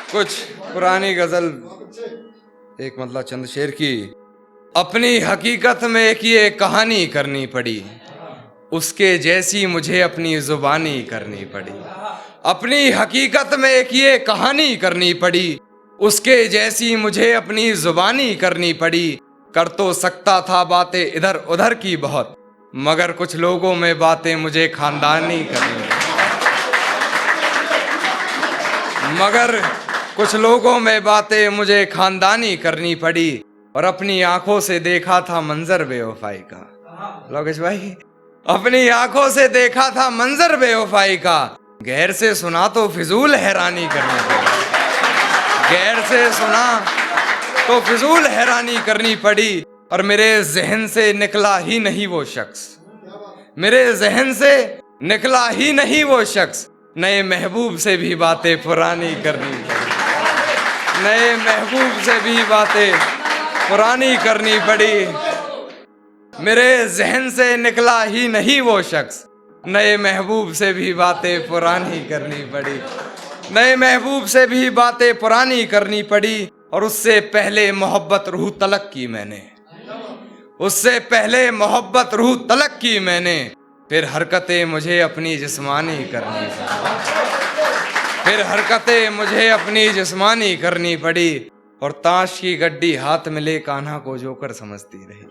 कुछ पुरानी गजल एक मतलब चंद शेर की। अपनी हकीकत में एक ये कहानी करनी पड़ी, उसके जैसी मुझे अपनी जुबानी करनी पड़ी। अपनी हकीकत में एक ये कहानी करनी पड़ी, उसके जैसी मुझे अपनी जुबानी करनी पड़ी। कर तो सकता था बातें इधर उधर की बहुत, मगर कुछ लोगों में बातें मुझे खानदानी करनी पड़ी। मगर कुछ लोगों में बातें मुझे खानदानी करनी पड़ी, और अपनी आंखों से देखा था मंजर बेवफाई का। लोकेश भाई, अपनी आंखों से देखा था मंजर बेवफाई का, गैर से सुना तो फिजूल हैरानी करनी पड़ी। गैर से सुना तो फिजूल हैरानी करनी पड़ी, और मेरे जहन से निकला ही नहीं वो शख्स। मेरे जहन से निकला ही नहीं वो शख्स, नए महबूब से भी बातें पुरानी करनी पड़ी। नए महबूब से भी बातें पुरानी करनी पड़ी। मेरे जहन से निकला ही नहीं वो शख्स, नए महबूब से भी बातें पुरानी करनी पड़ी। नए महबूब से भी बातें पुरानी करनी पड़ी, और उससे पहले मोहब्बत रूह तलक की मैंने। उससे पहले मोहब्बत रूह तलक की मैंने, फिर हरकतें मुझे अपनी जिस्मानी करनी पड़ी। फिर हरकतें मुझे अपनी जिस्मानी करनी पड़ी, और ताश की गड्डी हाथ में ले कान्हा को जोकर समझती रही।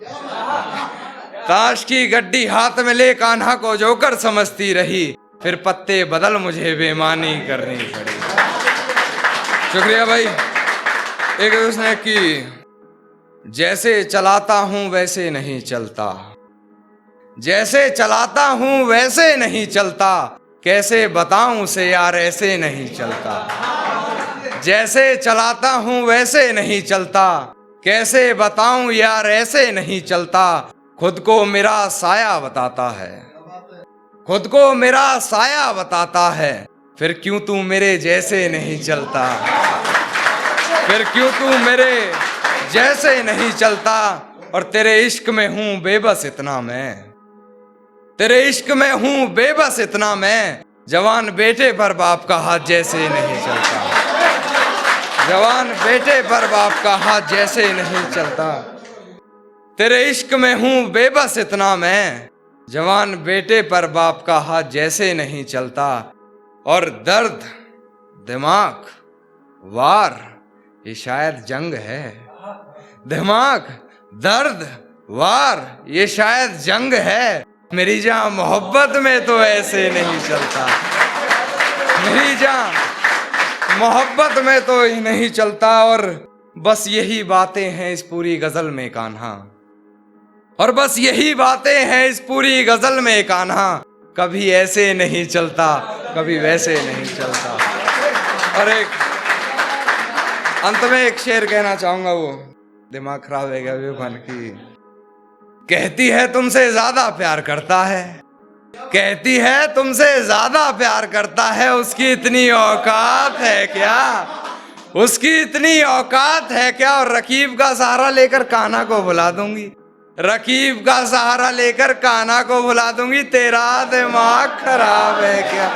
ताश की गड्डी हाथ में ले कान्हा को जोकर समझती रही, फिर पत्ते बदल मुझे बेमानी करनी पड़ी। शुक्रिया भाई। एक उसने की, जैसे चलाता हूं वैसे नहीं चलता, जैसे चलाता हूं वैसे नहीं चलता, कैसे बताऊं उसे यार ऐसे नहीं चलता। जैसे चलाता हूं वैसे नहीं चलता, कैसे बताऊं यार ऐसे नहीं चलता। खुद को मेरा साया बताता है, खुद को मेरा साया बताता है, फिर क्यों तू मेरे जैसे नहीं चलता। फिर क्यों तू मेरे जैसे नहीं चलता, और तेरे इश्क में हूं बेबस इतना मैं। तेरे इश्क में हूं बेबस इतना मैं, जवान बेटे पर बाप का हाथ जैसे नहीं चलता। जवान बेटे पर बाप का हाथ जैसे नहीं चलता। तेरे इश्क में हूं बेबस इतना मैं, जवान बेटे पर बाप का हाथ जैसे नहीं चलता। और दर्द दिमाग वार ये शायद जंग है। दिमाग दर्द वार ये शायद जंग है, मेरी जान मोहब्बत में तो ऐसे नहीं चलता। मेरी जान मोहब्बत में तो ही नहीं चलता। और बस यही बातें हैं इस पूरी गजल में कान्हा, और बस यही बातें हैं इस पूरी गजल में कान्हा। कभी ऐसे नहीं चलता, कभी वैसे नहीं चलता। और एक अंत में एक शेर कहना चाहूंगा, वो दिमाग खराब है क्या विभान की। कहती है तुमसे ज्यादा प्यार करता है, कहती है तुमसे ज्यादा प्यार करता है, उसकी इतनी औकात है क्या। उसकी इतनी औकात है क्या। और रकीब का सहारा लेकर कान्हा को बुला दूंगी, रकीब का सहारा लेकर कान्हा को बुला दूंगी, तेरा दिमाग खराब है क्या।